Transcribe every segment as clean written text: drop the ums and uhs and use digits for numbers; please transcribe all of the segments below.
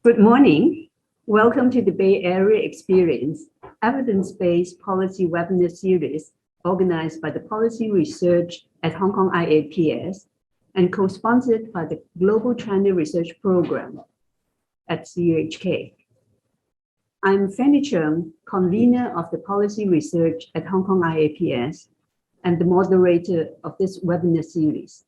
Good morning. Welcome to the Bay Area Experience, evidence-based policy webinar series organized by the Policy Research at Hong Kong IAPS and co-sponsored by the Global China Research Program at CUHK. I'm Fanny Cheung, convener of the Policy Research at Hong Kong IAPS and the moderator of this webinar series.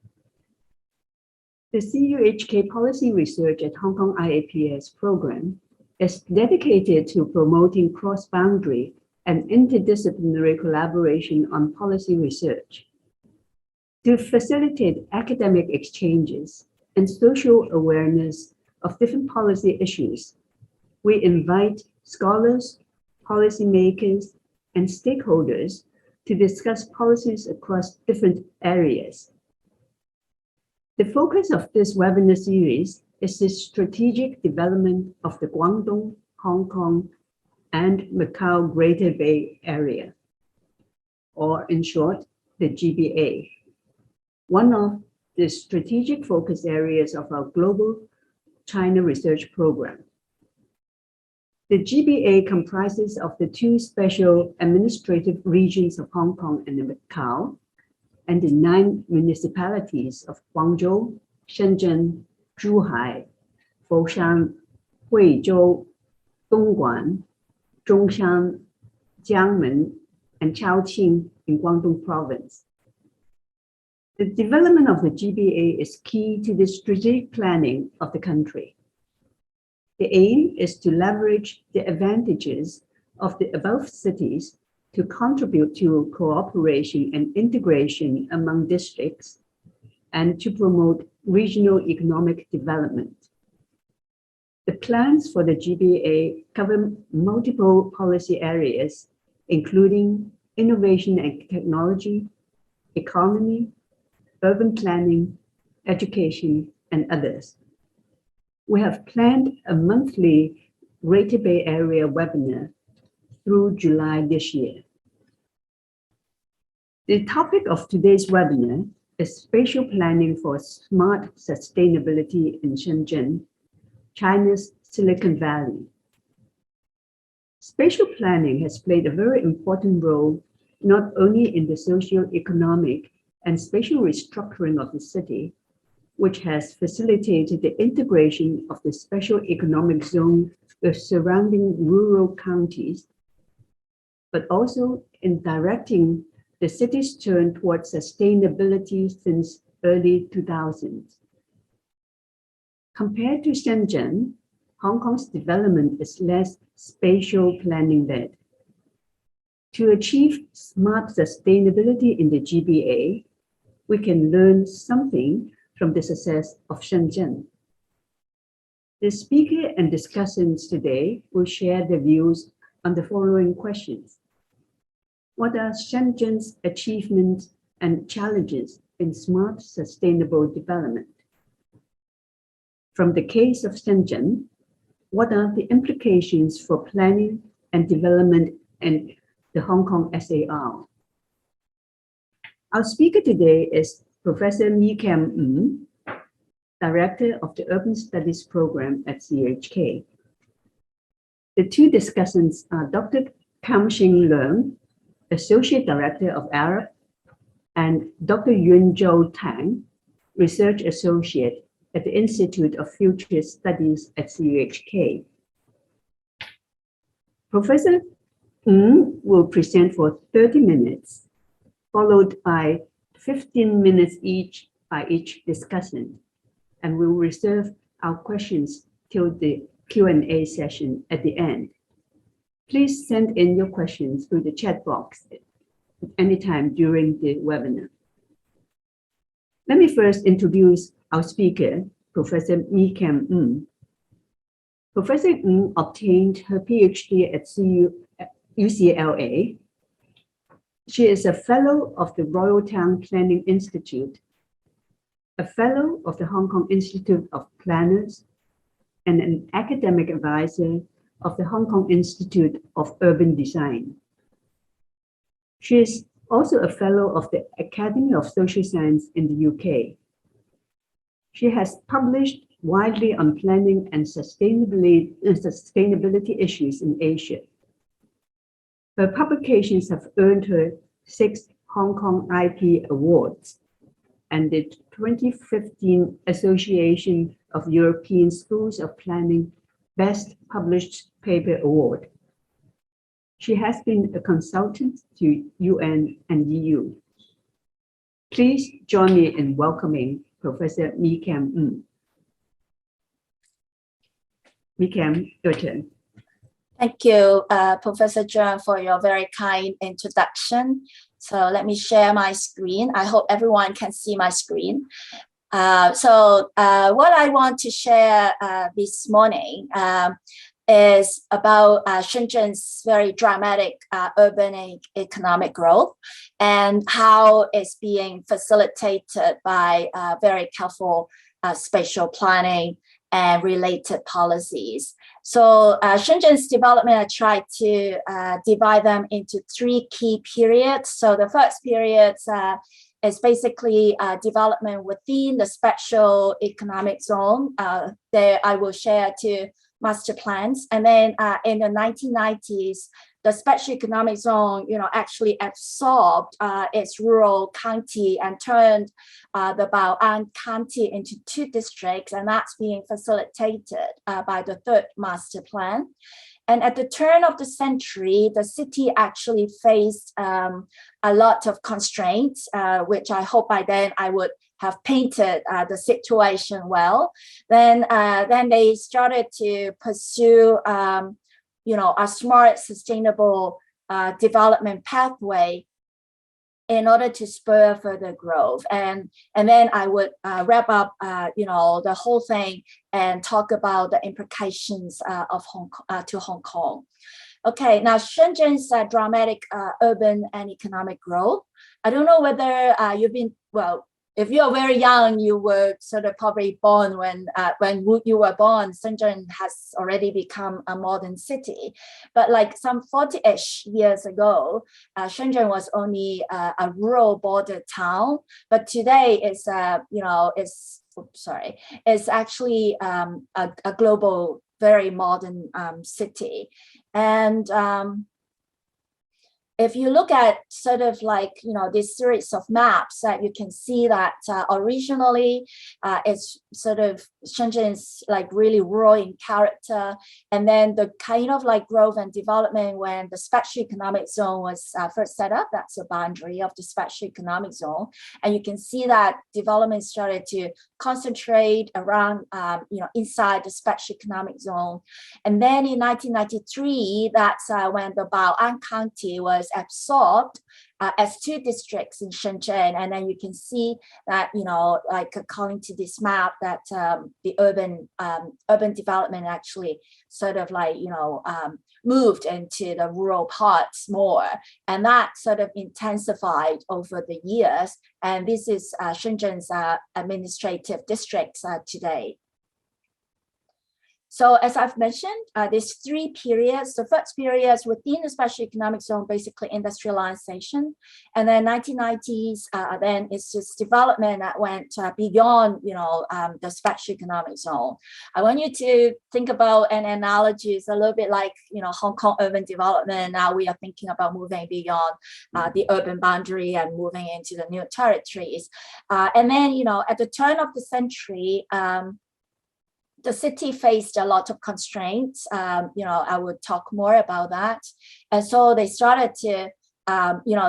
The CUHK Policy Research at Hong Kong IAPS program is dedicated to promoting cross-boundary and interdisciplinary collaboration on policy research. To facilitate academic exchanges and social awareness of different policy issues, we invite scholars, policymakers, and stakeholders to discuss policies across different areas. The focus of this webinar series is the strategic development of the Guangdong, Hong Kong, and Macau Greater Bay Area, or in short, the GBA, one of the strategic focus areas of our Global China Research Program. The GBA comprises of the two special administrative regions of Hong Kong and Macau, and the 9 municipalities of Guangzhou, Shenzhen, Zhuhai, Foshan, Huizhou, Dongguan, Zhongshan, Jiangmen, and Shaoqing in Guangdong Province. The development of the GBA is key to the strategic planning of the country. The aim is to leverage the advantages of the above cities to contribute to cooperation and integration among districts and to promote regional economic development. The plans for the GBA cover multiple policy areas, including innovation and technology, economy, urban planning, education, and others. We have planned a monthly Greater Bay Area webinar through July this year. The topic of today's webinar is spatial planning for smart sustainability in Shenzhen, China's Silicon Valley. Spatial planning has played a very important role not only in the socio-economic and spatial restructuring of the city, which has facilitated the integration of the special economic zone with surrounding rural counties, but also in directing the city's turn towards sustainability since early 2000s. Compared to Shenzhen, Hong Kong's development is less spatial planning-led. To achieve smart sustainability in the GBA, we can learn something from the success of Shenzhen. The speaker and discussants today will share their views on the following questions. What are Shenzhen's achievements and challenges in smart sustainable development? From the case of Shenzhen, what are the implications for planning and development in the Hong Kong SAR? Our speaker today is Professor Mee-kam, Director of the Urban Studies Program at CUHK. The two discussants are Dr. Kam-shing Leung, Associate Director of ARUP, and Dr. Yuanzhou Tang, Research Associate at the Institute of Future Studies at CUHK. Professor will present for 30 minutes, followed by 15 minutes each by each discussant, and we will reserve our questions till the Q&A session at the end. Please send in your questions through the chat box at any time during the webinar. Let me first introduce our speaker, Professor Mee-kam. Professor Ng obtained her PhD at UCLA. She is a fellow of the Royal Tang Planning Institute, a fellow of the Hong Kong Institute of Planners, and an academic advisor of the Hong Kong Institute of Urban Design. She is also a fellow of the Academy of Social Science in the UK. She has published widely on planning and sustainability issues in Asia. Her publications have earned her 6 Hong Kong IP Awards and the 2015 Association of European Schools of Planning Best Published Paper Award. She has been a consultant to UN and EU. Please join me in welcoming Professor Mee-kam. Mee-kam, your turn. Thank you, Professor Cheung, for your very kind introduction. So let me share my screen. I hope everyone can see my screen. What I want to share this morning is about Shenzhen's very dramatic urban economic growth and how it's being facilitated by very careful spatial planning and related policies. So Shenzhen's development, I tried to divide them into 3 key periods. So the first period is basically development within the special economic zone. There I will share 2 master plans. And then in the 1990s, the special economic zone, actually absorbed its rural county and turned the Bao'an County into 2 districts, and that's being facilitated by the 3rd master plan. And at the turn of the century, the city actually faced a lot of constraints, which I hope by then I would have painted the situation well. Then they started to pursue a smart, sustainable development pathway in order to spur further growth. And then I would wrap up, the whole thing and talk about the implications of Hong Kong. Okay, now Shenzhen's dramatic urban and economic growth. I don't know whether you've been, well, if you're very young, you were sort of probably born when you were born. Shenzhen has already become a modern city, but like some 40-ish years ago, Shenzhen was only a rural border town. But today it's it's actually a global, very modern city, and if you look at sort of like, this series of maps, that you can see that originally it's sort of Shenzhen's like really rural in character. And then the kind of like growth and development when the special economic zone was first set up, that's the boundary of the special economic zone. And you can see that development started to concentrate around, inside the special economic zone. And then in 1993, that's when the Bao'an County was absorbed as 2 districts in Shenzhen. And then you can see that, like according to this map, that the urban development actually sort of like, moved into the rural parts more. And that sort of intensified over the years. And this is Shenzhen's administrative districts today. So as I've mentioned, there's 3 periods. The first period is within the special economic zone, basically industrialization. And then 1990s, then it's just development that went beyond, the special economic zone. I want you to think about an analogy. It's a little bit like, Hong Kong urban development. Now we are thinking about moving beyond the urban boundary and moving into the new territories. And then, at the turn of the century, the city faced a lot of constraints. I would talk more about that. And so they started to,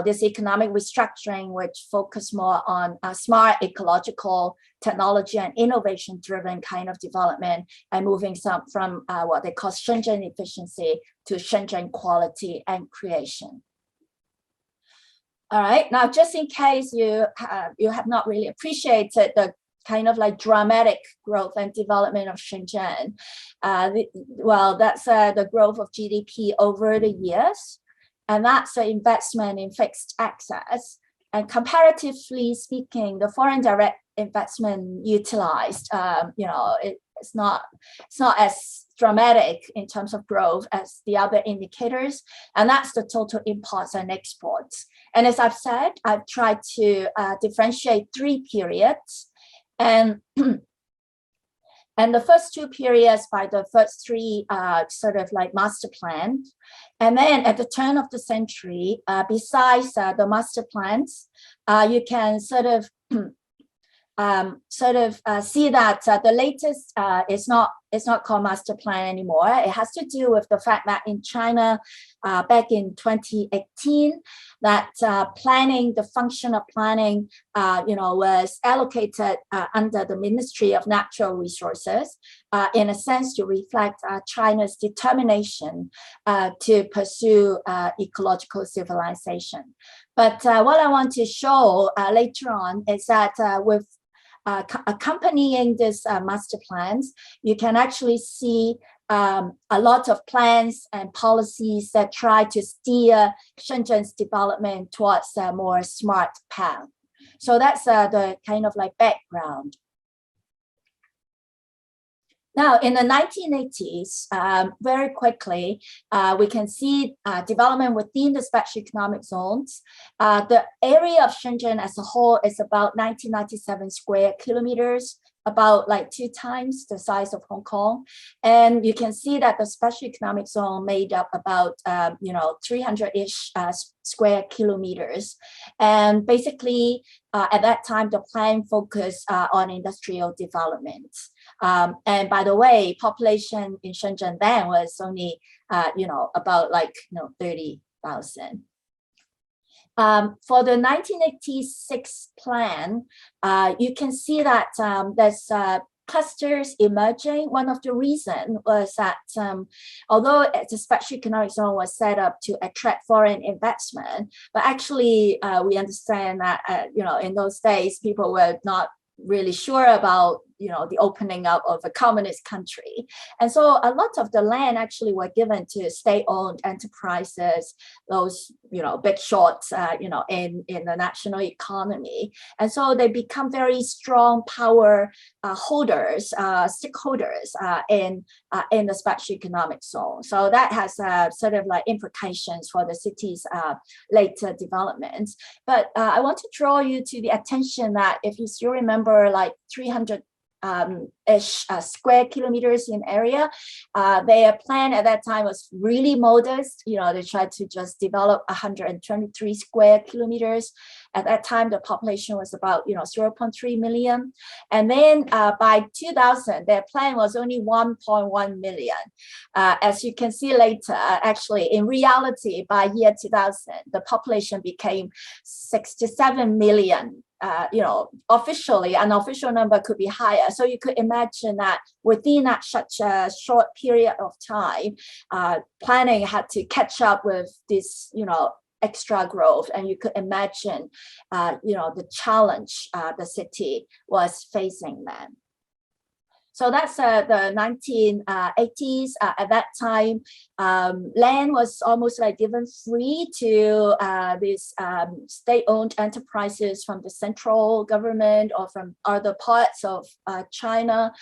this economic restructuring, which focused more on smart ecological technology and innovation-driven kind of development, and moving from what they call Shenzhen efficiency to Shenzhen quality and creation. All right, now just in case you have not really appreciated the kind of like dramatic growth and development of Shenzhen. That's the growth of GDP over the years, and that's the investment in fixed assets. And comparatively speaking, the foreign direct investment utilized, it's not as dramatic in terms of growth as the other indicators, and that's the total imports and exports. And as I've said, I've tried to differentiate 3 periods. And And the first two periods by the first three sort of like master plan. And then at the turn of the century, besides the master plans, you can sort of see that the latest is not called master plan anymore. It has to do with the fact that in China, back in 2018, that planning, the function of planning, was allocated under the Ministry of Natural Resources, in a sense to reflect China's determination to pursue ecological civilization. But what I want to show later on is that with accompanying this master plans, you can actually see a lot of plans and policies that try to steer Shenzhen's development towards a more smart path. So that's the kind of like background. Now, in the 1980s, very quickly, we can see development within the special economic zones. The area of Shenzhen as a whole is about 1997 square kilometers, about like 2 times the size of Hong Kong. And you can see that the special economic zone made up about, 300-ish square kilometers. And basically, at that time, the plan focused on industrial development. And by the way, population in Shenzhen then was only, about like 30,000. For the 1986 plan, you can see that there's clusters emerging. One of the reasons was that although the special economic zone was set up to attract foreign investment, but actually we understand that in those days people were not really sure about the opening up of a communist country. And so a lot of the land actually were given to state-owned enterprises, those, big shots, in the national economy. And so they become very strong power stakeholders in the special economic zone. So that has sort of like implications for the city's later developments. But I want to draw you to the attention that if you still remember like 300 square kilometers in area. Their plan at that time was really modest. They tried to just develop 123 square kilometers. At that time, the population was about 0.3 million. And then by 2000, their plan was only 1.1 million. As you can see later, actually, in reality, by year 2000, the population became 67 million. Officially, an official number could be higher. So you could imagine that within that such a short period of time, planning had to catch up with this, extra growth. And you could imagine, the challenge the city was facing then. So that's the 1980s. At that time, land was almost like given free to these state-owned enterprises from the central government or from other parts of China.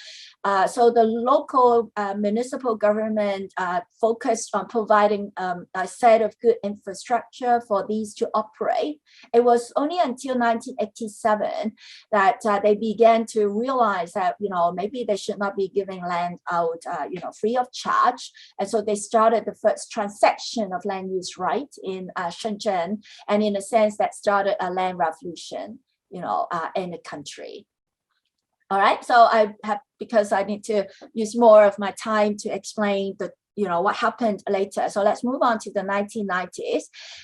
So the local municipal government focused on providing a set of good infrastructure for these to operate. It was only until 1987 that they began to realize that, maybe they should not be giving land out, free of charge. And so they started the first transaction of land use right in Shenzhen. And in a sense, that started a land revolution, in the country. All right, so because I need to use more of my time to explain the, what happened later. So let's move on to the 1990s,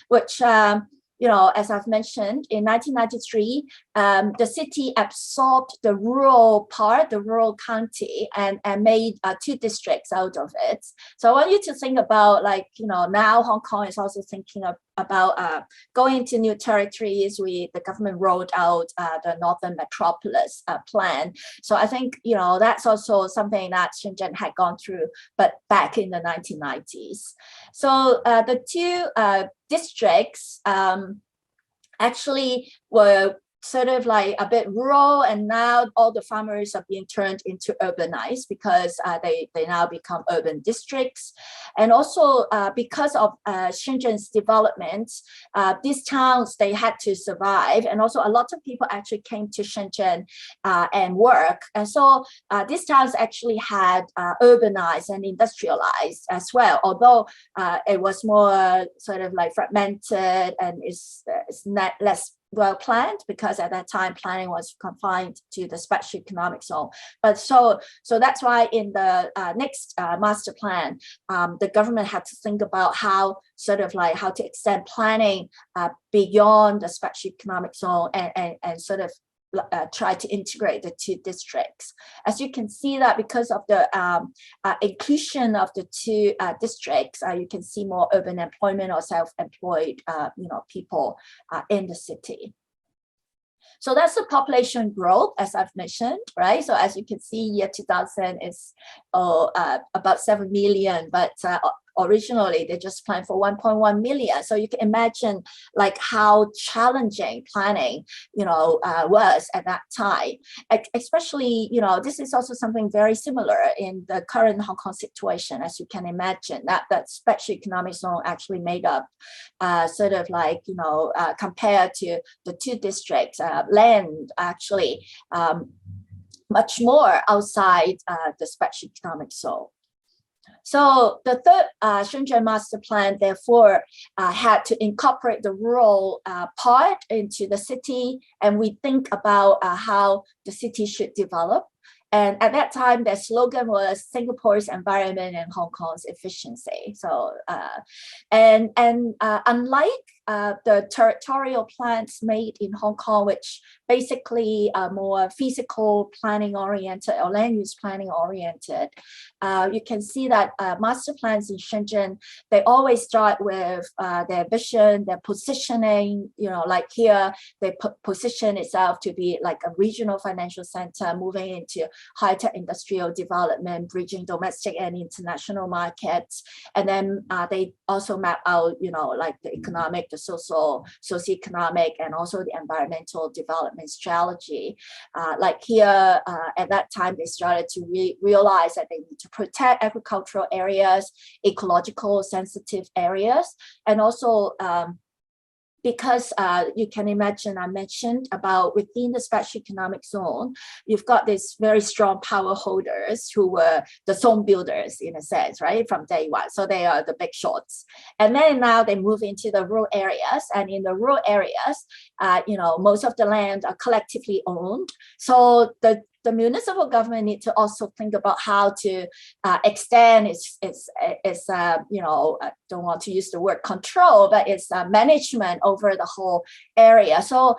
which, as I've mentioned, in 1993, the city absorbed the rural part, the rural county, and made 2 districts out of it. So I want you to think about, like, now Hong Kong is also thinking about going to new territories. The government rolled out the Northern Metropolis plan. So I think, that's also something that Shenzhen had gone through, but back in the 1990s. So the 2 districts actually were sort of like a bit rural, and now all the farmers are being turned into urbanized because they now become urban districts. And also because of Shenzhen's development, these towns, they had to survive. And also a lot of people actually came to Shenzhen and work. And so these towns actually had urbanized and industrialized as well, although it was more sort of like fragmented and it's not less well planned, because at that time planning was confined to the special economic zone. But so that's why in the next master plan, the government had to think about how to extend planning beyond the special economic zone and sort of try to integrate the two districts. As you can see that because of the inclusion of the two districts, you can see more urban employment or self-employed people in the city. So that's the population growth, as I've mentioned, right? So as you can see, year 2000 is about 7 million, but originally they just planned for 1.1 million. So you can imagine like how challenging planning, was at that time. Especially, this is also something very similar in the current Hong Kong situation, as you can imagine, that special economic zone actually made up compared to the two districts, land actually much more outside the special economic zone. So the third Shenzhen master plan, therefore, had to incorporate the rural part into the city, and we think about how the city should develop. And at that time, their slogan was Singapore's environment and Hong Kong's efficiency. So, unlike the territorial plans made in Hong Kong, which basically are more physical planning oriented or land use planning oriented, you can see that master plans in Shenzhen, they always start with their vision, their positioning, like here, they position itself to be like a regional financial center, moving into high-tech industrial development, bridging domestic and international markets. And then they also map out, like the economic, the socioeconomic, and also the environmental development strategy. Like here, at that time, they started to realize that they need to protect agricultural areas, ecological sensitive areas, and also because you can imagine, I mentioned about within the special economic zone, you've got these very strong power holders who were the zone builders in a sense, right, from day one. So they are the big shots. And then now they move into the rural areas. And in the rural areas, most of the land are collectively owned. So the municipal government need to also think about how to extend its I don't want to use the word control, but its management over the whole area. So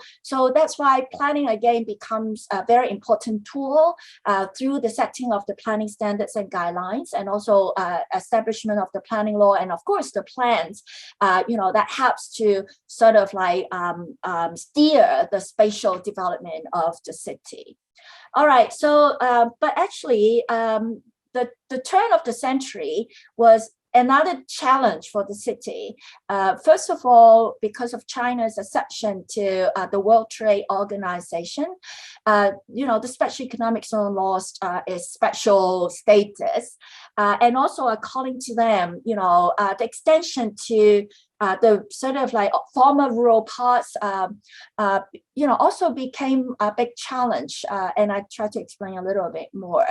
that's why planning again becomes a very important tool through the setting of the planning standards and guidelines, and also establishment of the planning law, and of course the plans, that helps to sort of like steer the spatial development of the city. All right, so, but actually, the turn of the century was another challenge for the city. First of all, because of China's accession to the World Trade Organization, the special economic zone lost its special status. And also, according to them, the extension to the sort of like former rural parts, also became a big challenge. And I try to explain a little bit more.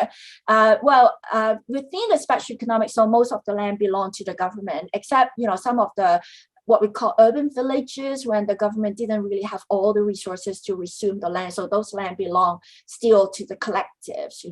Within the special economic zone, most of the land belonged to the government, except, some of the what we call urban villages, when the government didn't really have all the resources to resume the land. So those land belong still to the collectives,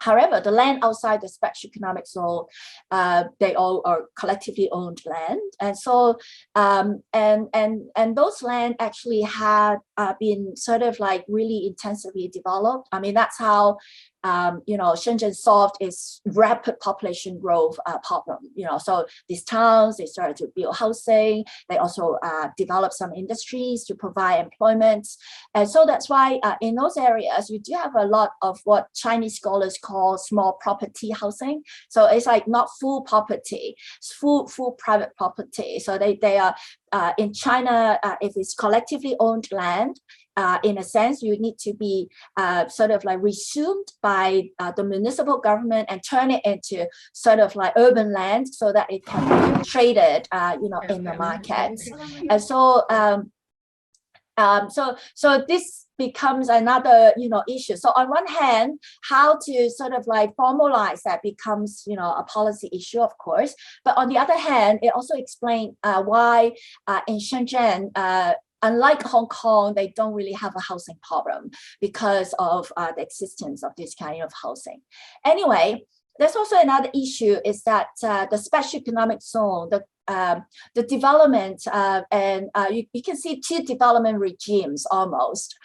However, the land outside the special economic zone, they all are collectively owned land, and so and those land actually had been sort of like really intensively developed. I mean, that's how Shenzhen solved its rapid population growth problem. So these towns, they started to build housing. They also developed some industries to provide employment. And so that's why in those areas, you do have a lot of what Chinese scholars call small property housing. So it's like not full property, it's full private property. So they are in China, if it's collectively owned land, in a sense, you need to be sort of like resumed by the municipal government and turn it into sort of like urban land so that it can be traded, in the market. And so, so this becomes another, issue. So on one hand, how to sort of like formalize that becomes, a policy issue, of course. But on the other hand, it also explains why in Shenzhen, unlike Hong Kong, they don't really have a housing problem because of the existence of this kind of housing. Anyway, there's also another issue is that the special economic zone, the development, and you can see two development regimes almost.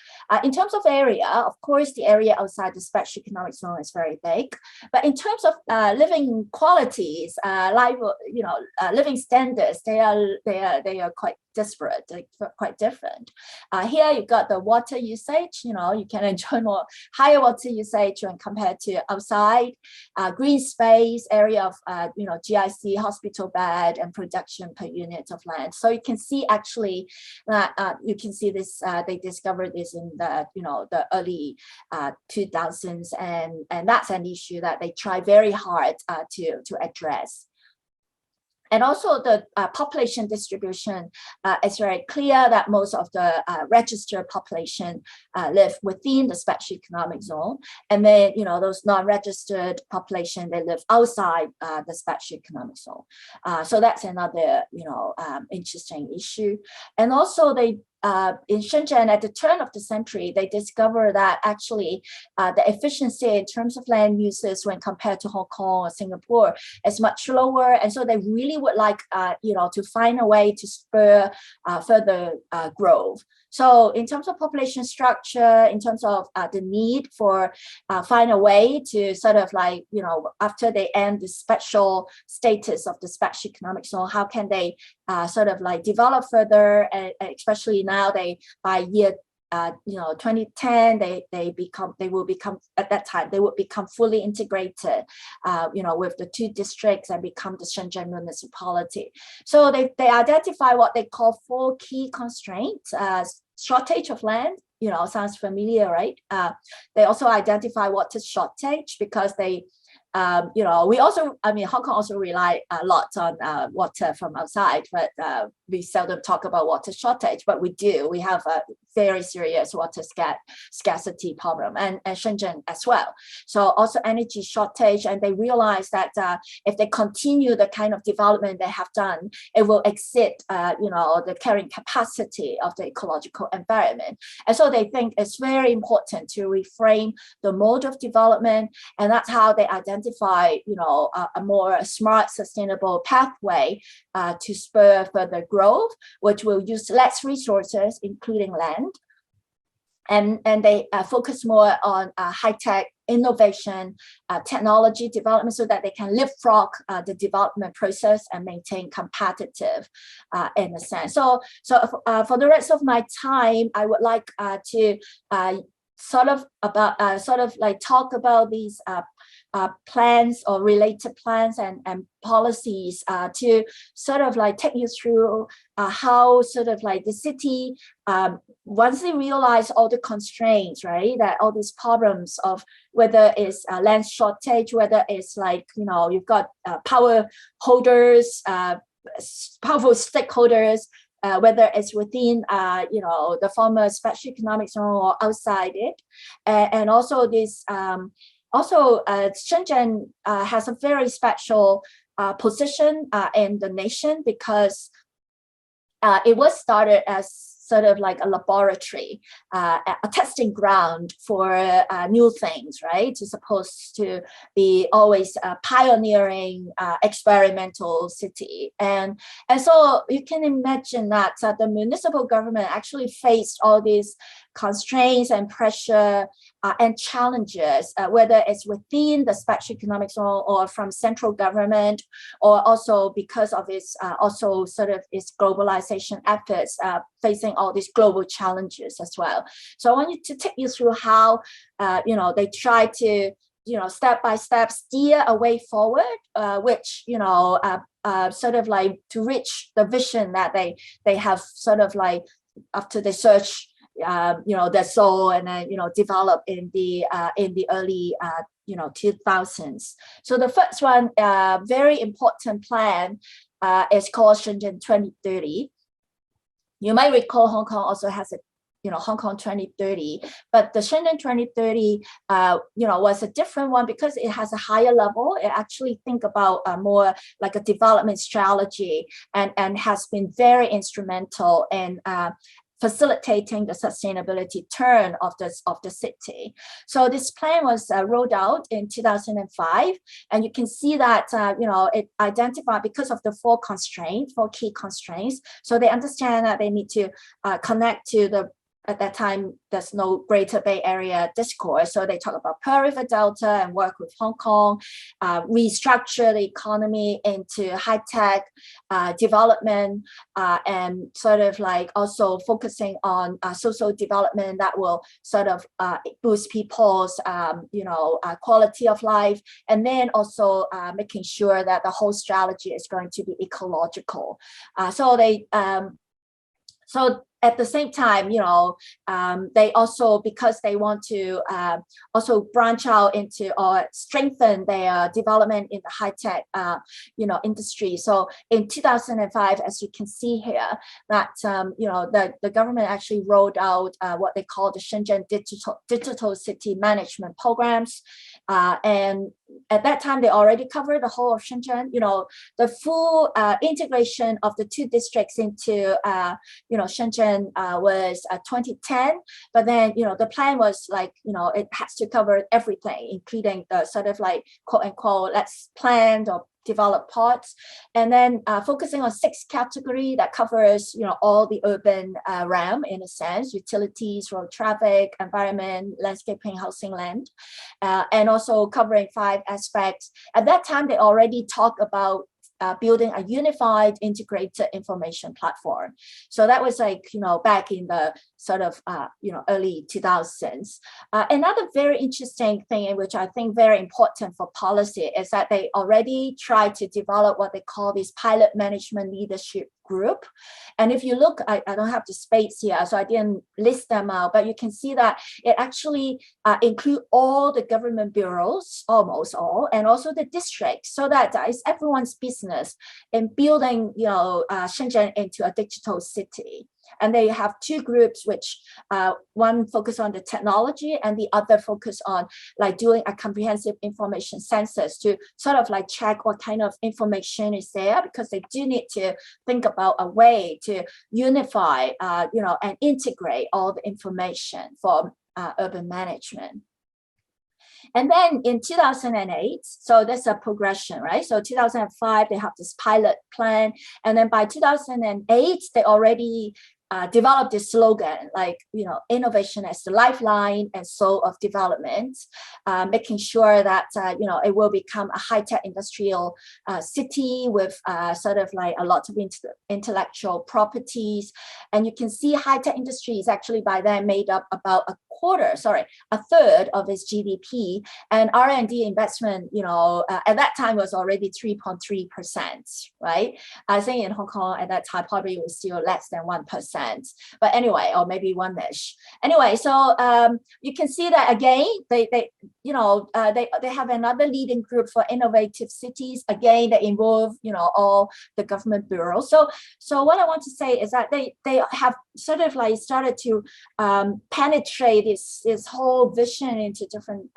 In terms of area, of course, the area outside the special economic zone is very big. But in terms of living qualities, living standards, they are quite disparate, quite different. Here you got the water usage, you can enjoy more higher water usage when compared to outside, green space, area of, GIC, hospital bed, and production per unit of land. So you can see actually that you can see this, they discovered this in the, the early 2000s, and that's an issue that they try very hard to address. And also the population distribution, it's very clear that most of the registered population live within the special economic zone. And then, those non-registered population, they live outside the special economic zone. So that's another, interesting issue. And also they, in Shenzhen, at the turn of the century, they discovered that actually the efficiency in terms of land uses when compared to Hong Kong or Singapore is much lower. And so they really would like, to find a way to spur further growth. So in terms of population structure, in terms of the need for find a way to sort of like, after they end the special status of the special economic zone, how can they sort of like develop further, and especially now by year 2010, they will become at that time they would become fully integrated, with the two districts and become the Shenzhen municipality. So they identify what they call 4 key constraints. Shortage of land, sounds familiar, right? They also identify water shortage because they we also, Hong Kong also rely a lot on water from outside, but we seldom talk about water shortage, but we do. We have a very serious water scarcity problem, and Shenzhen as well. So also energy shortage, and they realize that if they continue the kind of development they have done, it will exceed, the carrying capacity of the ecological environment. And so they think it's very important to reframe the mode of development, and that's how they identify, a more smart, sustainable pathway to spur further growth, which will use less resources, including land. And they focus more on high-tech innovation, technology development, so that they can leapfrog the development process and maintain competitive in a sense. So for the rest of my time, I would like to talk about these plans or related plans and policies to sort of like take you through how sort of like the city, once they realize all the constraints, right, that all these problems of whether it's land shortage, whether it's like, you've got power holders, powerful stakeholders, whether it's within, the former special economic zone or outside it. And also this, Shenzhen has a very special position in the nation because it was started as sort of like a laboratory, a testing ground for new things, right? It's supposed to be always a pioneering experimental city. And so you can imagine that the municipal government actually faced all these constraints and pressure and challenges, whether it's within the special economic zone or from central government, or also because of its also sort of its globalization efforts facing all these global challenges as well. So I want to take you through how they try to step by step steer a way forward, which sort of like to reach the vision that they have sort of like after they search their soul and then develop in the early 2000s. So the first one, very important plan, is called Shenzhen 2030. You might recall Hong Kong also has a Hong Kong 2030, but the Shenzhen 2030 was a different one because it has a higher level. It actually think about more like a development strategy and has been very instrumental in facilitating the sustainability turn of the city. So this plan was rolled out in 2005, and you can see that it identified because of the four key constraints. So they understand that they need to connect to the. At that time, there's no Greater Bay Area discourse. So they talk about Pearl River Delta and work with Hong Kong, restructure the economy into high-tech development, and sort of like also focusing on social development that will sort of boost people's, quality of life. And then also making sure that the whole strategy is going to be ecological. So at the same time, they also, because they want to also branch out into or strengthen their development in the high-tech, industry. So in 2005, as you can see here, that, the government actually rolled out what they call the Shenzhen Digital City Management Programs. And at that time, they already covered the whole of Shenzhen. The full integration of the two districts into, Shenzhen was 2010, but then the plan was like it has to cover everything, including the sort of like quote unquote let's plan or develop parts, and then focusing on 6 categories that covers all the urban realm in a sense: utilities, road traffic, environment, landscaping, housing, land, and also covering 5 aspects. At that time, they already talk about building a unified integrated information platform. So that was like, back in the sort of, early 2000s. Another very interesting thing, which I think very important for policy, is that they already tried to develop what they call this pilot management leadership group. And if you look, I don't have the space here, so I didn't list them out, but you can see that it actually include all the government bureaus, almost all, and also the districts, so that it's everyone's business in building, Shenzhen into a digital city. And they have 2 groups, which one focus on the technology and the other focus on like doing a comprehensive information census to sort of like check what kind of information is there, because they do need to think about a way to unify, and integrate all the information for urban management. And then in 2008, so that's a progression, right? So 2005, they have this pilot plan. And then by 2008, they already developed this slogan, like, innovation as the lifeline and soul of development, making sure that, it will become a high-tech industrial city with sort of like a lot of intellectual properties. And you can see high-tech industry is actually by then made up about a third of its GDP, and R&D investment, at that time was already 3.3%, right? I think in Hong Kong at that time probably was still less than 1%, but anyway, or maybe one-ish. Anyway, so you can see that again, they have another leading group for innovative cities. Again, they involve, all the government bureaus. So what I want to say is that they have sort of like started to penetrate this whole vision into different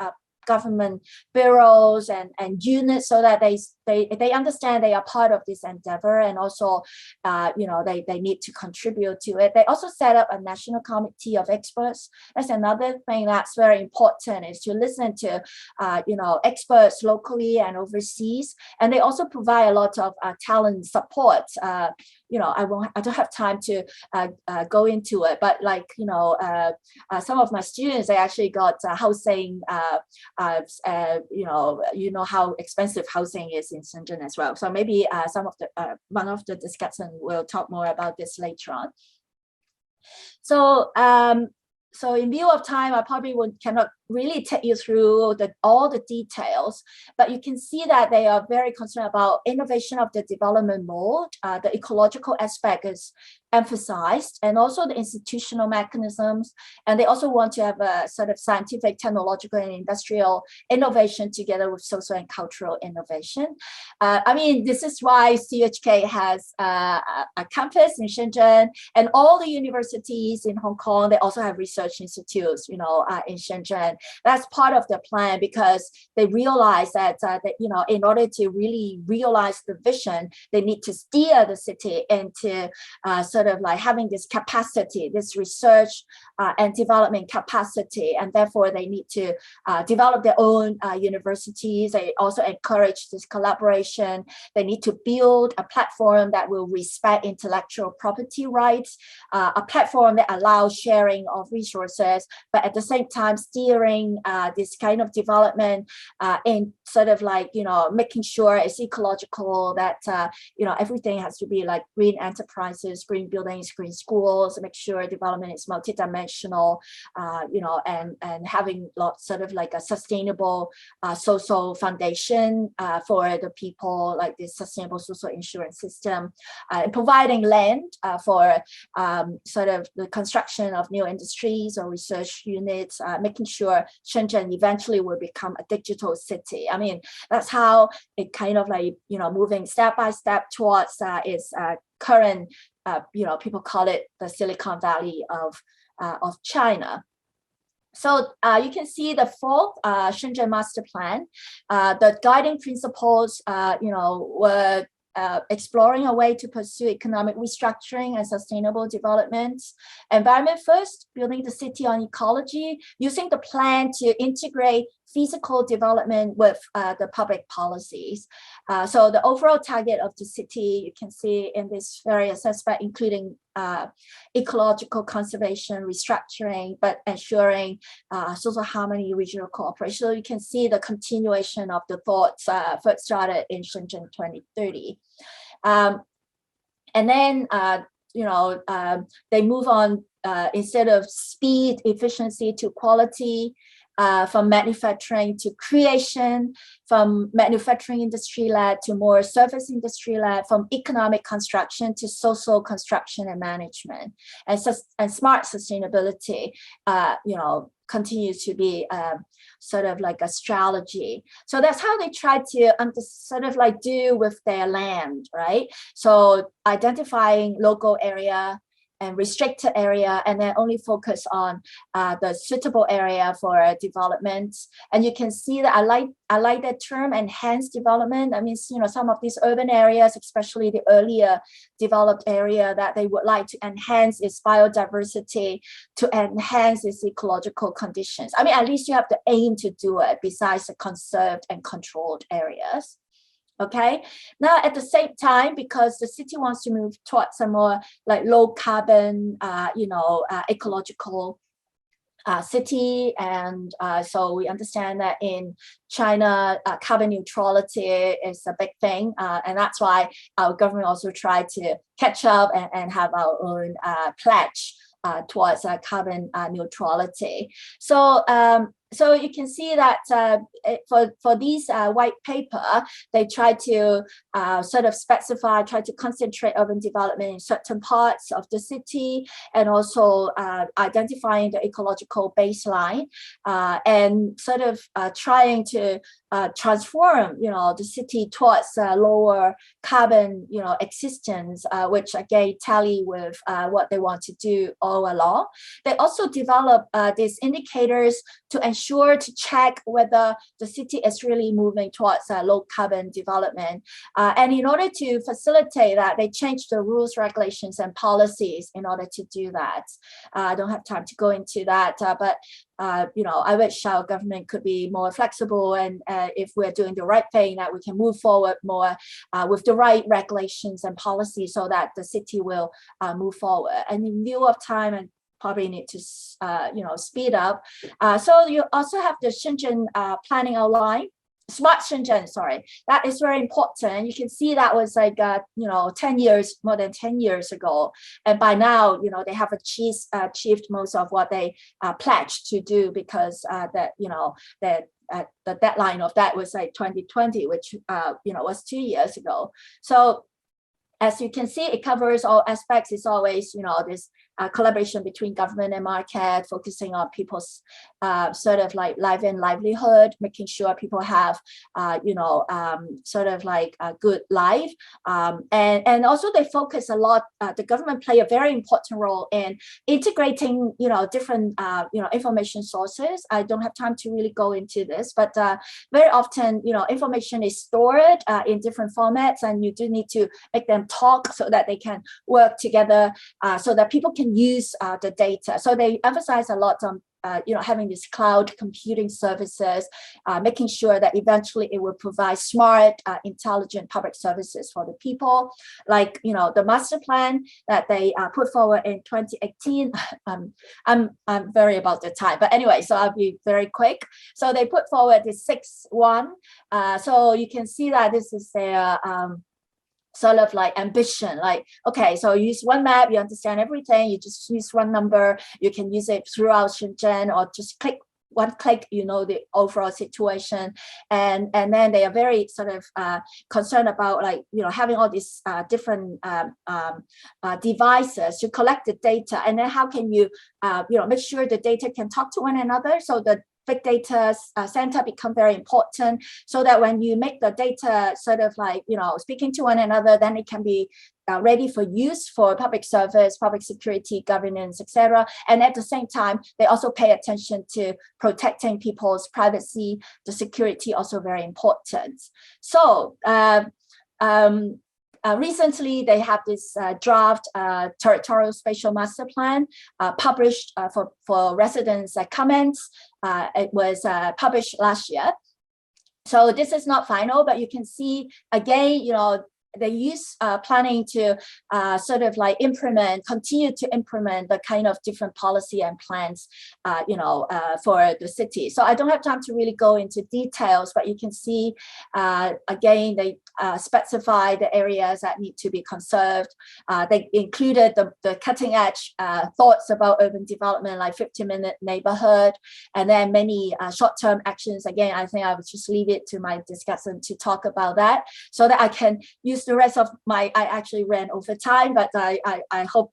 government bureaus and units, so that they understand they are part of this endeavor, and also they need to contribute to it. They also set up a national committee of experts. That's another thing that's very important, is to listen to experts locally and overseas. And they also provide a lot of talent support I don't have time to go into it, but like, some of my students, they actually got housing, how expensive housing is in Shenzhen as well. So maybe one of the discussants will talk more about this later on. So, so in view of time, I probably cannot really take you through all the details, but you can see that they are very concerned about innovation of the development mode. The ecological aspect is emphasized, and also the institutional mechanisms. And they also want to have a sort of scientific, technological, and industrial innovation together with social and cultural innovation. I mean, this is why CUHK has a campus in Shenzhen, and all the universities in Hong Kong, they also have research institutes, in Shenzhen. That's part of the plan, because they realize that, in order to really realize the vision, they need to steer the city into sort of like having this capacity, this research and development capacity, and therefore they need to develop their own universities. They also encourage this collaboration. They need to build a platform that will respect intellectual property rights, a platform that allows sharing of resources, but at the same time steering this kind of development in sort of like, making sure it's ecological, that, everything has to be like green enterprises, green buildings, green schools, make sure development is multidimensional, and having lots sort of like a sustainable social foundation for the people, like this sustainable social insurance system, and providing land for sort of the construction of new industries or research units, making sure Shenzhen eventually will become a digital city. I mean, that's how it kind of like, moving step by step towards its current, people call it the Silicon Valley of China. So you can see the fourth Shenzhen Master Plan. The guiding principles, were exploring a way to pursue economic restructuring and sustainable development. Environment first, building the city on ecology, using the plan to integrate physical development with the public policies. So the overall target of the city, you can see in this various aspects, including ecological conservation, restructuring, but ensuring social harmony, regional cooperation. So you can see the continuation of the thoughts first started in Shenzhen 2030. And then, they move on instead of speed, efficiency to quality, from manufacturing to creation, from manufacturing industry-led to more service industry-led, from economic construction to social construction and management, and smart sustainability, continues to be sort of like a strategy. So that's how they try to sort of like do with their land, right? So identifying local area and restricted area, and then only focus on the suitable area for development. And you can see that I like that term, enhanced development. I mean, some of these urban areas, especially the earlier developed area, that they would like to enhance its biodiversity, to enhance its ecological conditions. I mean, at least you have to aim to do it besides the conserved and controlled areas. Okay, now at the same time, because the city wants to move towards a more like low carbon, ecological city, and so we understand that in China, carbon neutrality is a big thing, and that's why our government also tried to catch up and have our own pledge towards carbon neutrality. So you can see that for these white paper, they try to sort of specify, try to concentrate urban development in certain parts of the city, and also identifying the ecological baseline, and sort of trying to transform, the city towards lower carbon, existence, which again tally with what they want to do all along. They also develop these indicators to ensure ensure to check whether the city is really moving towards low carbon development. And in order to facilitate that, they changed the rules, regulations, and policies in order to do that. I don't have time to go into that, but I wish our government could be more flexible, and if we're doing the right thing, that we can move forward more with the right regulations and policies so that the city will move forward. And in view of time, and probably need to speed up. So you also have the Shenzhen planning outline. Smart Shenzhen, sorry, that is very important. You can see that was like, 10 years, more than 10 years ago. And by now, they have achieved most of what they pledged to do, because the deadline of that was like 2020, which, was 2 years ago. So as you can see, it covers all aspects. It's always, this collaboration between government and market, focusing on people's sort of like life and livelihood, making sure people have, sort of like a good life. And also they focus a lot, the government play a very important role in integrating, different, information sources. I don't have time to really go into this, but very often, information is stored in different formats, and you do need to make them talk so that they can work together, so that people can use the data. So they emphasize a lot on having these cloud computing services, making sure that eventually it will provide smart, intelligent public services for the people. Like, the master plan that they put forward in 2018. I'm very about the time, but anyway, so I'll be very quick. So they put forward the 6-1. So you can see that this is their sort of like ambition, like, okay, so you use one map, you understand everything, you just use one number, you can use it throughout Shenzhen, or just one click, the overall situation. And then they are very sort of concerned about, like, having all these different devices to collect the data. And then how can you, make sure the data can talk to one another, so the big data center become very important, so that when you make the data sort of like, speaking to one another, then it can be ready for use for public service, public security, governance, etc. And at the same time, they also pay attention to protecting people's privacy. The security also very important. So recently, they have this draft territorial spatial master plan published for residents' comments. It was published last year. So this is not final, but you can see again, they use planning to sort of like continue to implement the kind of different policy and plans, for the city. So I don't have time to really go into details, but you can see, again, they specify the areas that need to be conserved. They included the cutting edge thoughts about urban development, like 50-minute neighborhood, and then many short-term actions. Again, I think I would just leave it to my discussant to talk about that, so that I can use the rest of I actually ran over time, but I hope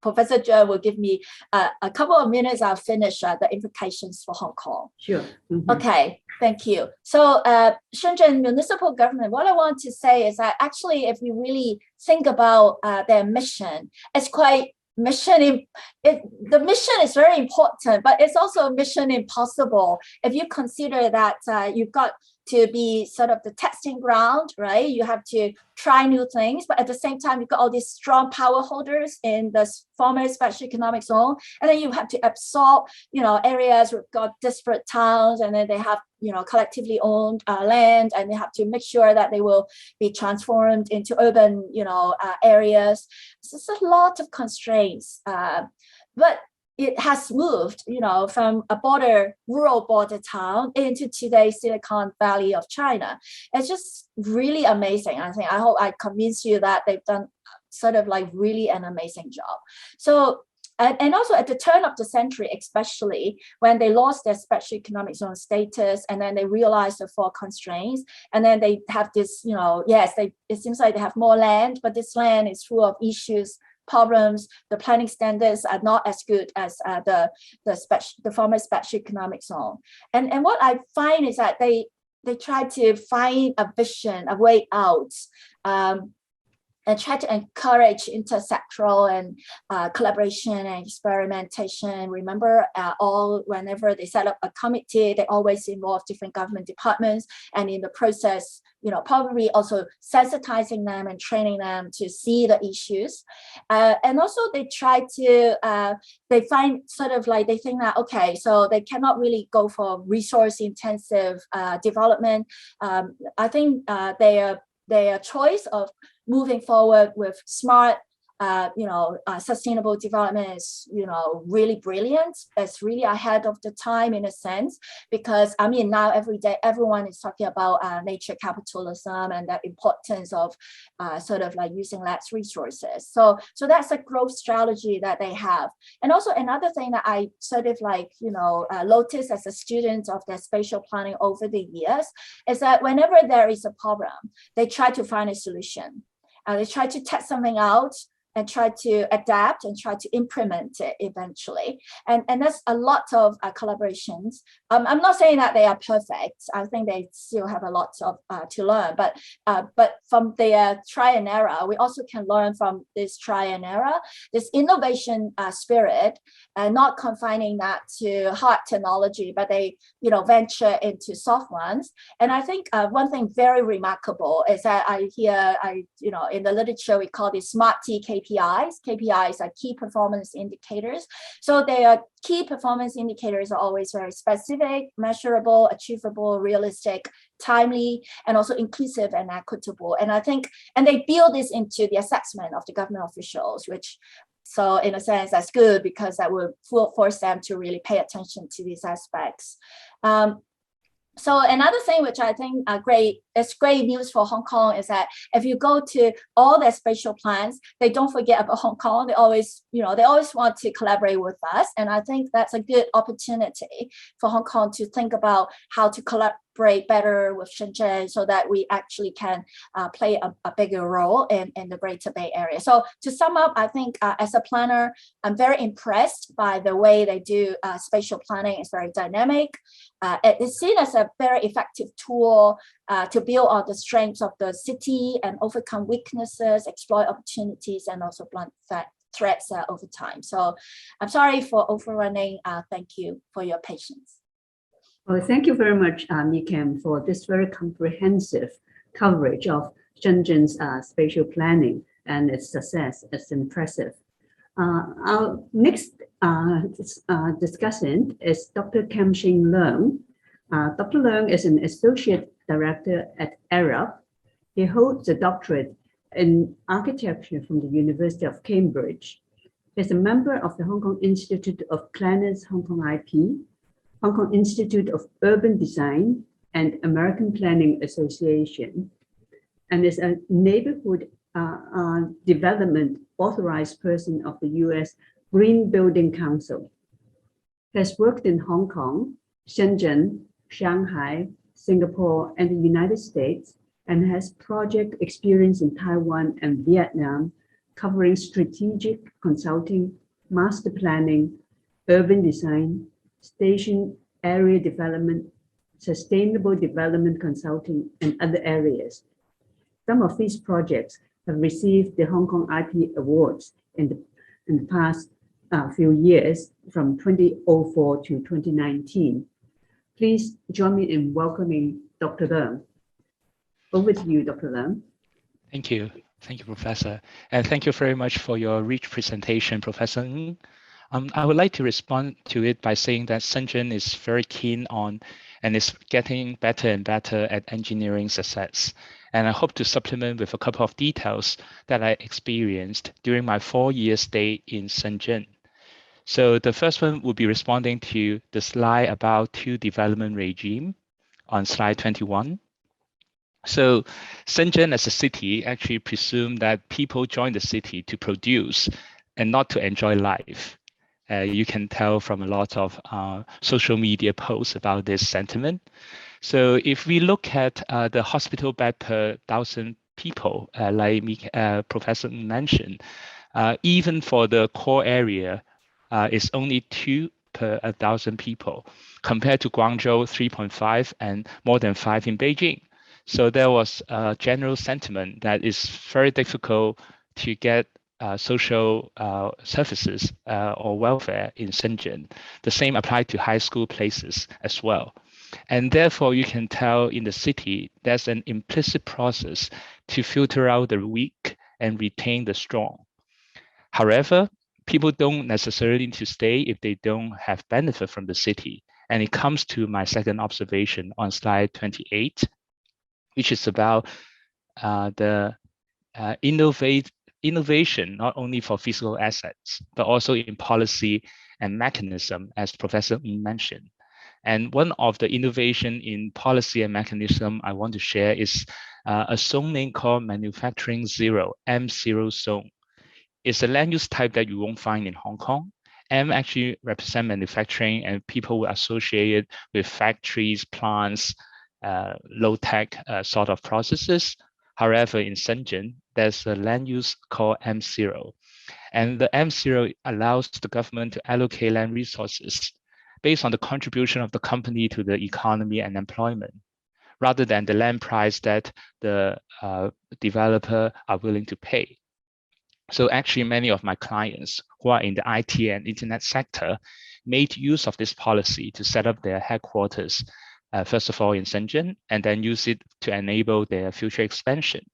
Professor Cheung will give me a couple of minutes. I'll finish the implications for Hong Kong. Sure. Mm-hmm. Okay, thank you. So Shenzhen municipal government, what I want to say is that actually, if we really think about their mission, it's quite the mission is very important, but it's also mission impossible if you consider that you've got to be sort of the testing ground, right? You have to try new things, but at the same time, you've got all these strong power holders in the former special economic zone, and then you have to absorb, areas with got disparate towns, and then they have, collectively owned land, and they have to make sure that they will be transformed into urban, areas. So it's a lot of constraints, but it has moved, from a rural border town into today's Silicon Valley of China. It's just really amazing. I hope I convince you that they've done sort of like really an amazing job. So, and also at the turn of the century, especially when they lost their special economic zone status, and then they realized the 4 constraints, and then they have this, it seems like they have more land, but this land is full of issues, problems. The planning standards are not as good as the former special economic zone. And what I find is that they try to find a vision, a way out. and try to encourage intersectoral and collaboration and experimentation. Remember, whenever they set up a committee, they always involve different government departments, and in the process, probably also sensitizing them and training them to see the issues. And also they try to, they find sort of like, they think that, okay, so they cannot really go for resource intensive development. I think their choice of moving forward with smart, sustainable development is, really brilliant. It's really ahead of the time in a sense, because I mean, now every day, everyone is talking about nature capitalism and the importance of sort of like using less resources. So that's a growth strategy that they have. And also another thing that I sort of like, noticed as a student of their spatial planning over the years is that whenever there is a problem, they try to find a solution. They try to test something out and try to adapt and try to implement it eventually. And there's a lot of collaborations. I'm not saying that they are perfect. I think they still have a lot of to learn, but from their try and error, we also can learn from this try and error, this innovation spirit, and not confining that to hard technology, but they, venture into soft ones. And I think one thing very remarkable is that in the literature, we call this smart T KPIs. KPIs are key performance indicators. So their key performance indicators are always very specific, measurable, achievable, realistic, timely, and also inclusive and equitable. And I think, and they build this into the assessment of the government officials, which, so in a sense, that's good because that will force them to really pay attention to these aspects. So another thing which I think it's great news for Hong Kong is that if you go to all their spatial plans, they don't forget about Hong Kong. They always, they always want to collaborate with us. And I think that's a good opportunity for Hong Kong to think about how to collaborate better with Shenzhen so that we actually can play a bigger role in the Greater Bay Area. So to sum up, I think as a planner, I'm very impressed by the way they do spatial planning. It's very dynamic. It's seen as a very effective tool to build on the strengths of the city and overcome weaknesses, exploit opportunities, and also blunt threats over time. So I'm sorry for overrunning. Thank you for your patience. Well, thank you very much, Mee-kam, for this very comprehensive coverage of Shenzhen's spatial planning and its success. It's impressive. Our next discussant is Dr. Kam-shing Leung. Dr. Leung is an associate director at ARUP. He holds a doctorate in architecture from the University of Cambridge. He's a member of the Hong Kong Institute of Planners Hong Kong IP, Hong Kong Institute of Urban Design, and American Planning Association, and is a neighborhood development authorized person of the U.S. Green Building Council. He has worked in Hong Kong, Shenzhen, Shanghai, Singapore, and the United States, and has project experience in Taiwan and Vietnam, covering strategic consulting, master planning, urban design, station area development, sustainable development consulting, and other areas. Some of these projects have received the Hong Kong IP Awards in the past few years, from 2004 to 2019. Please join me in welcoming Dr. Leung. Over to you, Dr. Leung. Thank you. Thank you, Professor. And thank you very much for your rich presentation, Professor Ng. I would like to respond to it by saying that Shenzhen is very keen on and is getting better and better at engineering success. And I hope to supplement with a couple of details that I experienced during my 4-year stay in Shenzhen. So the first one will be responding to the slide about two development regime on slide 21. So Shenzhen as a city actually presumed that people join the city to produce and not to enjoy life. You can tell from a lot of social media posts about this sentiment. So if we look at the hospital bed per 1,000 people, like Professor mentioned, even for the core area, it's only 2 per 1,000 people, compared to Guangzhou 3.5 and more than 5 in Beijing. So there was a general sentiment that it's very difficult to get social services or welfare in Shenzhen. The same applied to high school places as well. And therefore, you can tell in the city, there's an implicit process to filter out the weak and retain the strong. However, people don't necessarily need to stay if they don't have benefit from the city. And it comes to my second observation on slide 28, which is about the innovation, not only for physical assets, but also in policy and mechanism, as Professor Ng mentioned. And one of the innovation in policy and mechanism I want to share is a zone name called Manufacturing Zero, M0 zone. It's a land use type that you won't find in Hong Kong. M actually represent manufacturing and people were associated with factories, plants, low-tech sort of processes. However, in Shenzhen, there's a land use called M0. And the M0 allows the government to allocate land resources based on the contribution of the company to the economy and employment, rather than the land price that the developer are willing to pay. So actually, many of my clients who are in the IT and internet sector made use of this policy to set up their headquarters, first of all in Shenzhen, and then use it to enable their future expansion.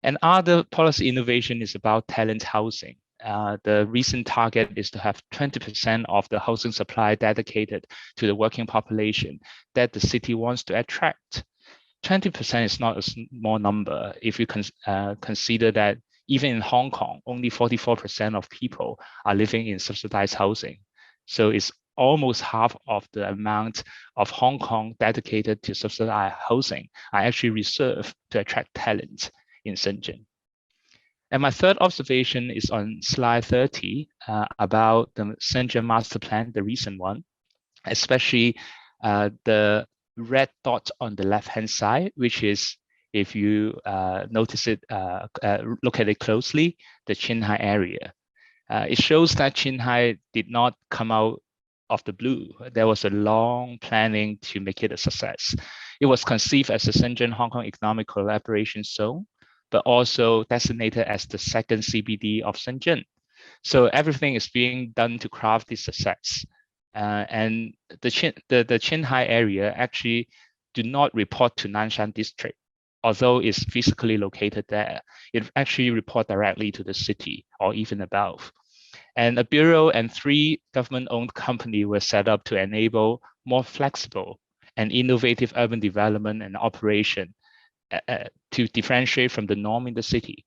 And other policy innovation is about talent housing. The recent target is to have 20% of the housing supply dedicated to the working population that the city wants to attract. 20% is not a small number if you consider that even in Hong Kong, only 44% of people are living in subsidized housing. So it's almost half of the amount of Hong Kong dedicated to subsidized housing are actually reserved to attract talent in Shenzhen. And my third observation is on slide 30 about the Shenzhen master plan, the recent one, especially the red dot on the left-hand side, which is, if you notice it, look at it closely, the Qinghai area. It shows that Qinghai did not come out of the blue. There was a long planning to make it a success. It was conceived as a Shenzhen-Hong Kong economic collaboration zone, but also designated as the second CBD of Shenzhen. So everything is being done to craft this success. And the Qinghai area actually do not report to Nanshan district, although it's physically located there. It actually report directly to the city or even above. And a bureau and 3 government-owned companies were set up to enable more flexible and innovative urban development and operation to differentiate from the norm in the city.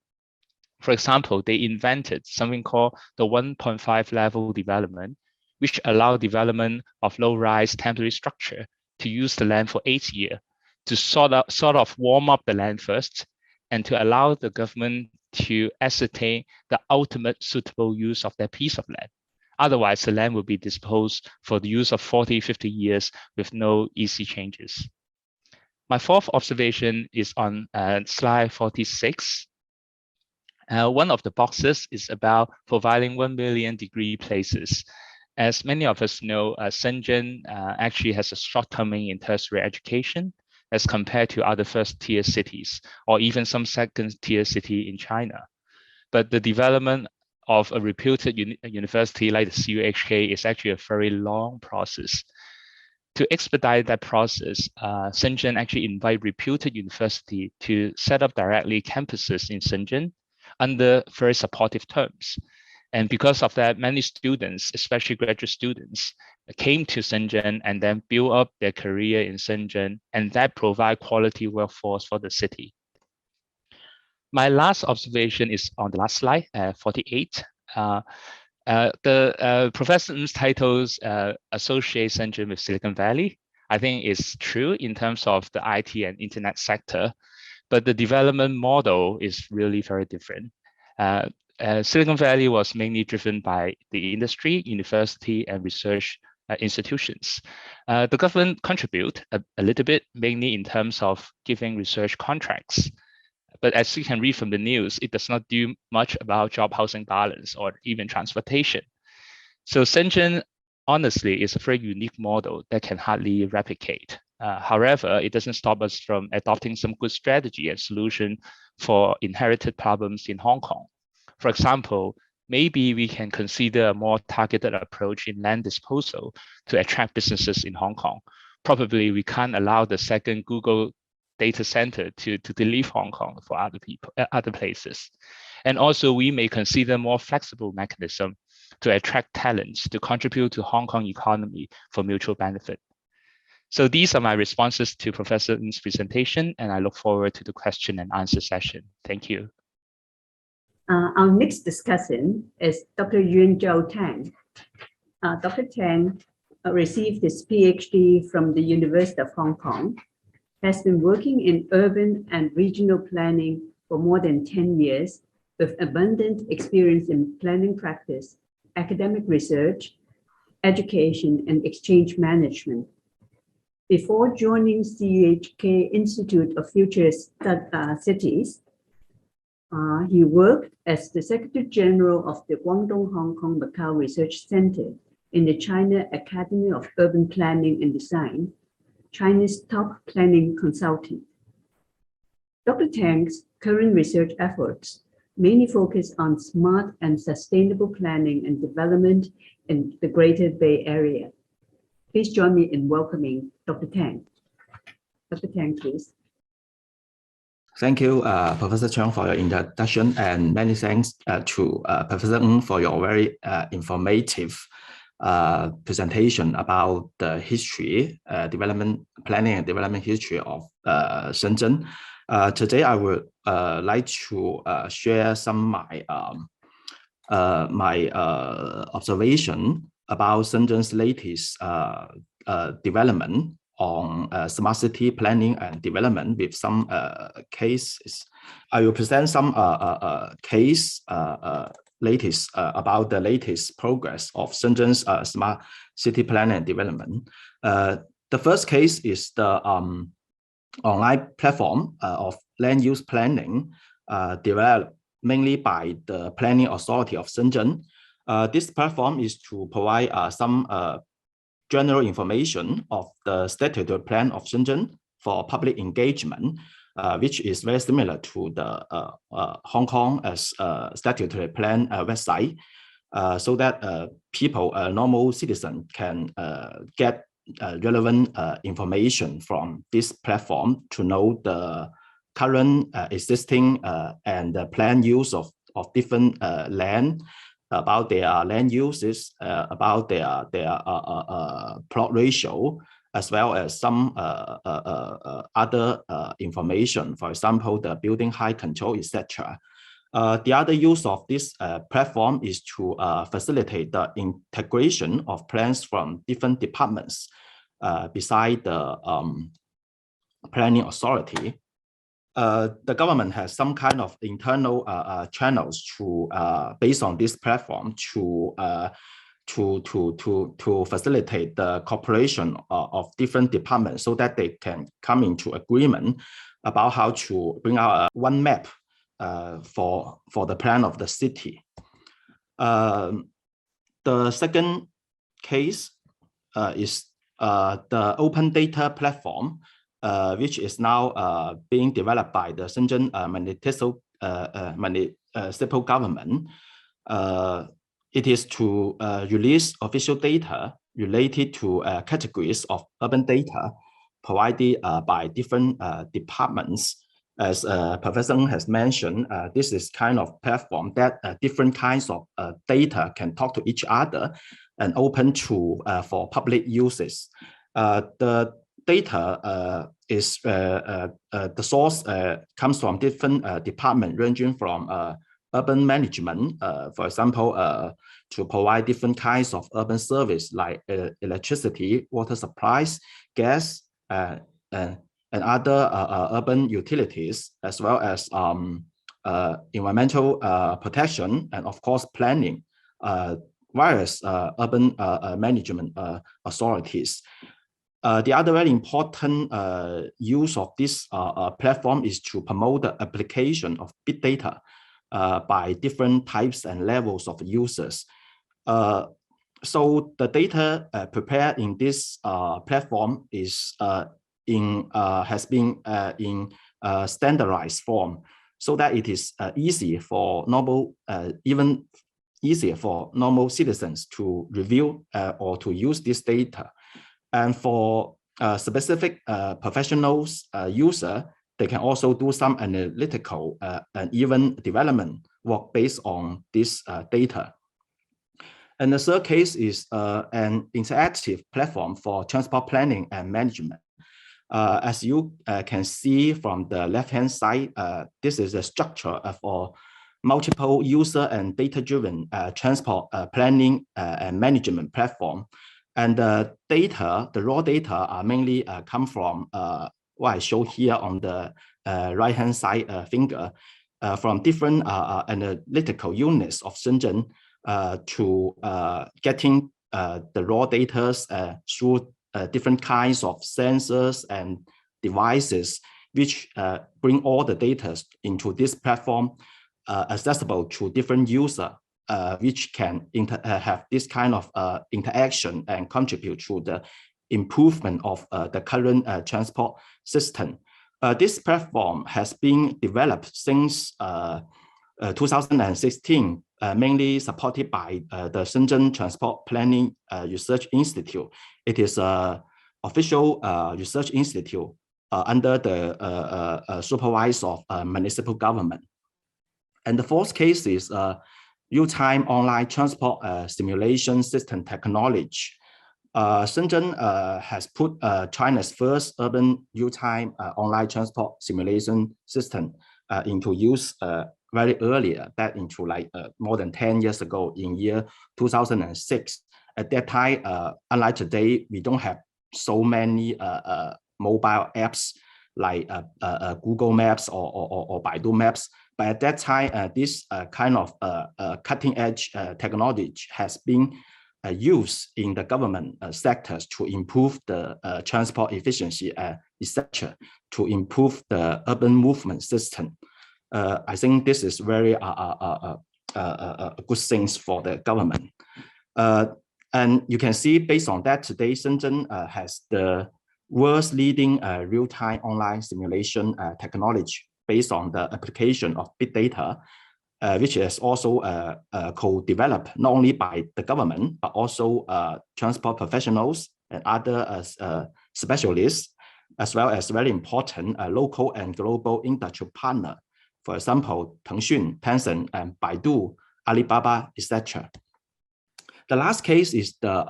For example, they invented something called the 1.5 level development, which allowed development of low-rise temporary structure to use the land for 8 years to sort of warm up the land first and to allow the government to ascertain the ultimate suitable use of that piece of land. Otherwise, the land will be disposed for the use of 40, 50 years with no easy changes. My fourth observation is on slide 46. One of the boxes is about providing 1 million degree places. As many of us know, Shenzhen actually has a shortcoming in tertiary education as compared to other first-tier cities or even some second-tier city in China. But the development of a reputed university like the CUHK is actually a very long process. To expedite that process, Shenzhen actually invite reputed university to set up directly campuses in Shenzhen under very supportive terms. And because of that, many students, especially graduate students, came to Shenzhen and then build up their career in Shenzhen, and that provide quality workforce for the city. My last observation is on the last slide, 48. Professor Ng's titles associate Shenzhen with Silicon Valley. I think it's true in terms of the IT and internet sector, but the development model is really very different. Silicon Valley was mainly driven by the industry, university, and research institutions. The government contribute a little bit, mainly in terms of giving research contracts. But as you can read from the news, it does not do much about job housing balance or even transportation. So Shenzhen, honestly, is a very unique model that can hardly replicate. However, it doesn't stop us from adopting some good strategy and solution for inherited problems in Hong Kong. For example, maybe we can consider a more targeted approach in land disposal to attract businesses in Hong Kong. Probably we can't allow the second Google data center to leave Hong Kong for other places. And also we may consider more flexible mechanism to attract talents to contribute to Hong Kong economy for mutual benefit. So these are my responses to Professor Ng's presentation, and I look forward to the question and answer session. Thank you. Our next discussant is Dr. Yuanzhou Tang. Dr. Tang received his PhD from the University of Hong Kong, has been working in urban and regional planning for more than 10 years, with abundant experience in planning practice, academic research, education, and exchange management. Before joining CUHK Institute of Future Cities, he worked as the Secretary General of the Guangdong Hong Kong Macau Research Center in the China Academy of Urban Planning and Design, China's top planning consultant. Dr. Tang's current research efforts mainly focus on smart and sustainable planning and development in the Greater Bay Area. Please join me in welcoming Dr. Tang. Dr. Tang, please. Thank you, Professor Cheung, for your introduction, and many thanks to Professor Ng for your very informative presentation about the history, development, planning and development history of Shenzhen. Today, I would like to share some my observation about Shenzhen's latest development on smart city planning and development with some cases. I will present some case latest about the latest progress of Shenzhen's smart city planning and development. The first case is the online platform of land use planning developed mainly by the Planning Authority of Shenzhen. This platform is to provide some general information of the statutory plan of Shenzhen for public engagement, which is very similar to the Hong Kong as statutory plan website, so that people, normal citizens, can get relevant information from this platform to know the current existing and the planned use of different land, about their land uses, about their plot ratio, as well as some other information, for example, the building height control, etc. The other use of this platform is to facilitate the integration of plans from different departments beside the planning authority. The government has some kind of internal channels to based on this platform to facilitate the cooperation of different departments, so that they can come into agreement about how to bring out one map for the plan of the city. The second case is the open data platform, which is now being developed by the Shenzhen municipal government. It is to release official data related to categories of urban data provided by different departments. As Professor Ng has mentioned, this is kind of platform that different kinds of data can talk to each other and open to for public uses. The data is the source comes from different departments, ranging from urban management, for example, to provide different kinds of urban service like electricity, water supplies, gas, and other urban utilities, as well as environmental protection, and of course planning, various urban management authorities. The other very important use of this platform is to promote the application of big data by different types and levels of users. So the data prepared in this platform is has been in standardized form, so that it is easy for normal, even easier for normal citizens to review or to use this data. And for specific professionals user, they can also do some analytical and even development work based on this data. And the third case is an interactive platform for transport planning and management. As you can see from the left-hand side, this is a structure for multiple user and data-driven transport planning and management platform. And the data, the raw data, are mainly come from what I show here on the right-hand side finger, from different analytical units of Shenzhen to getting the raw data through different kinds of sensors and devices, which bring all the data into this platform, accessible to different users, which can have this kind of interaction and contribute to the improvement of the current transport system. This platform has been developed since 2016, mainly supported by the Shenzhen Transport Planning Research Institute. It is an official research institute under the supervision of municipal government. And the fourth case is real-time online transport simulation system technology. Shenzhen has put China's first urban real-time online transport simulation system into use very earlier, that into like more than 10 years ago in year 2006. At that time, unlike today, we don't have so many mobile apps like Google Maps or Baidu Maps. But at that time, this kind of cutting edge technology has been used in the government sectors to improve the transport efficiency, etc., to improve the urban movement system. I think this is very good things for the government. And you can see based on that, today Shenzhen has the world's leading real-time online simulation technology based on the application of big data, which is also co-developed not only by the government, but also transport professionals and other specialists, as well as very important local and global industrial partner. For example, Tencent, and Baidu, Alibaba, etc. The last case is the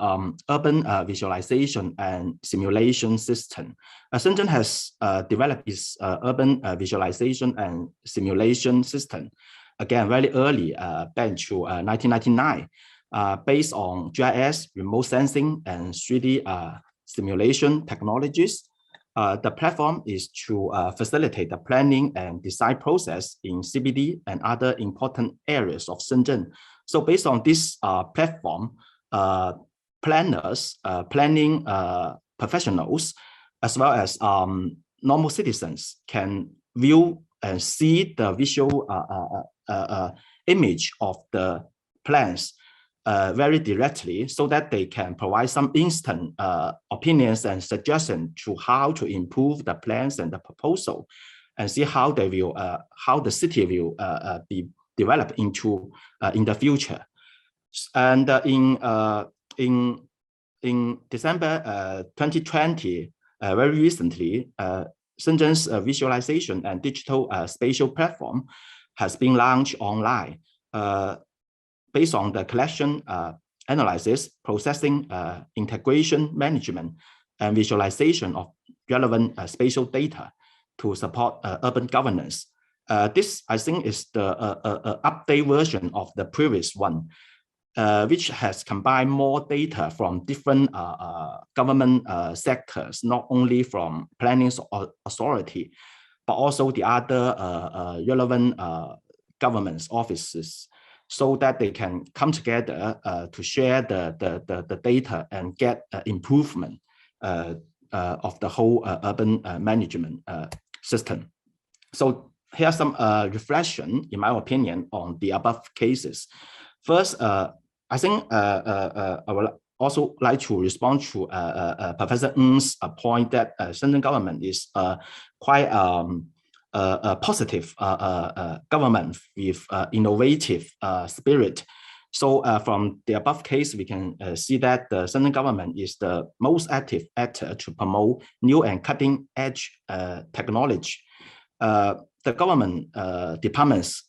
urban visualization and simulation system. Shenzhen has developed its urban visualization and simulation system, again, very early, back to 1999, based on GIS, remote sensing, and 3D simulation technologies. The platform is to facilitate the planning and design process in CBD and other important areas of Shenzhen. So based on this platform, planners, planning professionals, as well as normal citizens can view and see the visual image of the plans very directly, so that they can provide some instant opinions and suggestions to how to improve the plans and the proposal, and see how they will, how the city will be developed into in the future. And in December 2020, very recently, Shenzhen's visualization and digital spatial platform has been launched online. Based on the collection, analysis, processing, integration, management, and visualization of relevant spatial data to support urban governance. This, I think, is the update version of the previous one, which has combined more data from different government sectors, not only from planning authority, but also the other relevant government's offices, so that they can come together to share the data and get improvement of the whole urban management system. So here's some reflection, in my opinion, on the above cases. First, I think also like to respond to Professor Ng's point that Shenzhen government is quite a positive government with innovative spirit. So from the above case, we can see that the Shenzhen government is the most active actor to promote new and cutting-edge technology. The government departments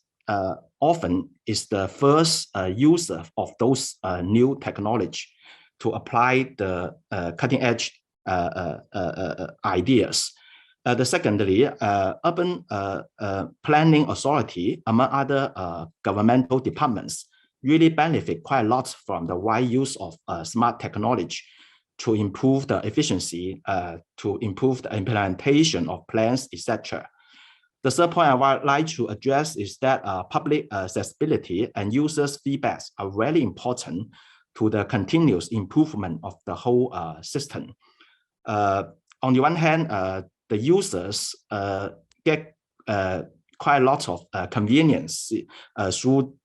often is the first user of those new technology to apply the cutting-edge ideas. The secondly, urban planning authority, among other governmental departments, really benefit quite a lot from the wide use of smart technology to improve the efficiency, to improve the implementation of plans, etc. The third point I would like to address is that public accessibility and users' feedbacks are very important to the continuous improvement of the whole system. On the one hand, the users get quite a lot of convenience through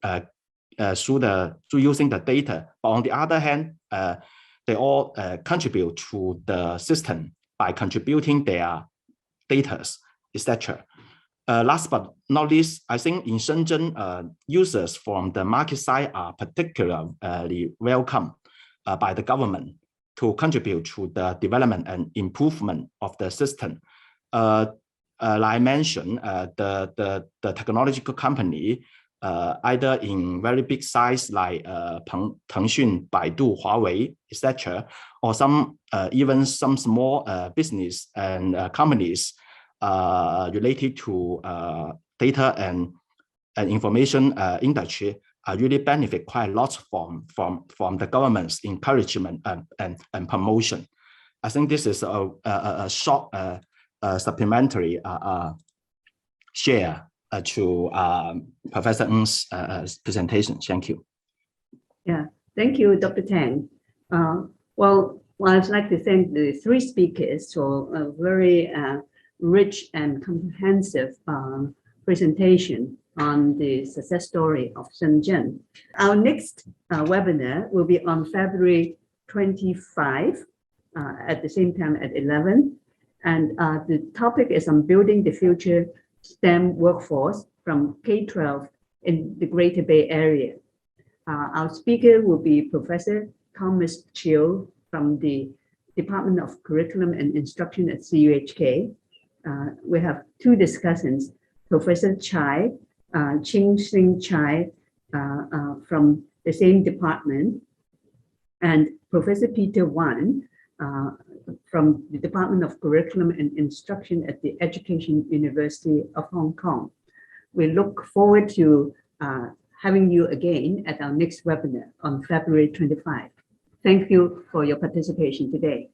using the data. But on the other hand, they all contribute to the system by contributing their data, etc. Last but not least, I think in Shenzhen, users from the market side are particularly welcome by the government to contribute to the development and improvement of the system. Like I mentioned, the technological company, either in very big size like Tang, Baidu, Huawei, etc., or even some small business and companies related to data and information industry really benefit quite a lot from the government's encouragement and promotion. I think this is a short supplementary share to Professor Ng's presentation. Thank you. Yeah, thank you, Dr. Tang. Well, I'd like to thank the three speakers for a very rich and comprehensive presentation on the success story of Shenzhen. Our next webinar will be on February 25 at the same time at 11. And the topic is on building the future STEM workforce from K-12 in the Greater Bay Area. Our speaker will be Professor Thomas Cheung from the Department of Curriculum and Instruction at CUHK. We have two discussants, Professor Chai, Kam-shing Chai from the same department, and Professor Peter Wan from the Department of Curriculum and Instruction at the Education University of Hong Kong. We look forward to having you again at our next webinar on February 25. Thank you for your participation today.